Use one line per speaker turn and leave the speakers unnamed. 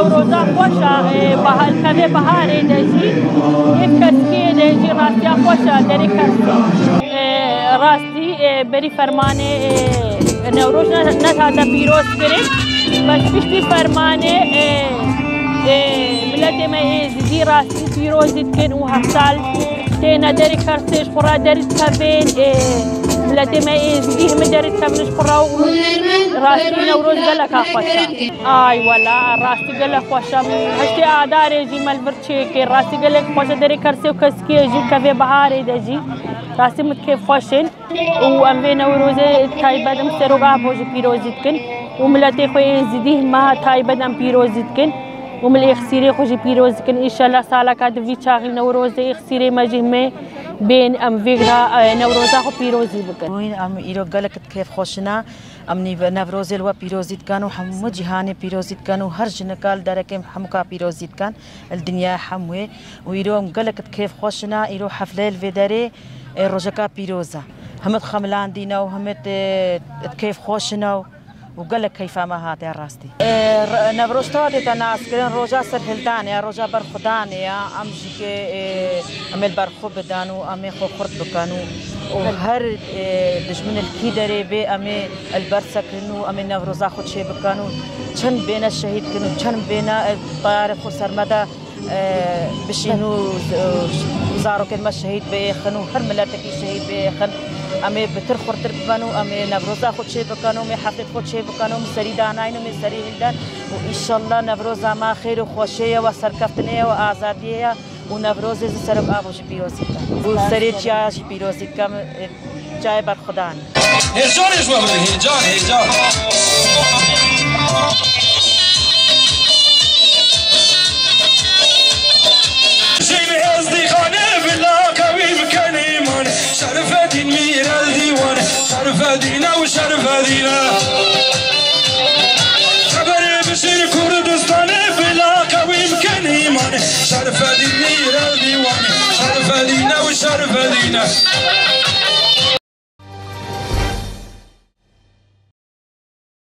نوروزا خوشا بحال كذا بهاري دجي كسكي دجي راستي خوشا دري كسكي راستي بري فرمانه نوروز نتا بيروز كري بس بيشتي فرمانه ملتي ما يزيد راستي بيروز كن وهسال تينا دري كرسيش خورا دري تبين ملتي ما يزيد هم دري تبنش خورا راستي نوروز قالك خوشا اي ولا راستي قالك خوشا هشتي اداري جي مالبرتشي كي راستي قالك خوشا دري كرسي وكسكي جي كافي بهاري دجي راستي متكيف خوشن وام في نوروز تايبه دم سروغا بوجي بيروزيتكن وملتي خوي زيديه ما تايبه دم بيروزيتكن ومن اخسيري خوجي بيروزيتكن ان شاء الله سالا كاد في شاغل نوروز اخسيري ما جهمه بين ام فيغرا نوروزا خو بيروزي بكن
وين ام ايرو قالك كيف خوشنا امني نوروز الوا بيروزيت كانوا حمو جهاني بيروزيت كانوا هر جنكال دركم حمكا بيروزيت كان الدنيا حموي ويرو قالك كيف خوشنا ايرو حفله الفيداري روجكا بيروزا همت خملان دينا وهمت كيف خوشنا وقالك كيف ما هذا راستي نبروز تودي تناس كلن روجا سرهلدان يا روجا برخدان يا امجي امل برخو بدانو امي خو خرط بكانو وهر دجمن الكيدري بي امي البرسكنو امي نبروزا خود شي بكانو چن بين الشهيد كنو چن بين الطيار خو سرمدا بشينو زارو كلمة شهيد بيخنو هر ملاتكي شهيد بيخن امي بتر خورتر بانو امي نبروزا خود شي بكانو مي حقيقت خود شي بكانو مسري داناينو مي سري هلدان وان شاء الله نبروزا ما خير وخوشيه وسركفتنيه وازاديه ونبروز سرب ابو بيروزيكا وسري تشا بيروزيكا جاي بر خدان
هيجان شو هيجان هيجان شرف دين مير الديوان شرف دينا وشرف دينا خبر بشير كردستان بلا قوي مكان ايمان شرف دين مير الديوان شرف دينا وشرف دينا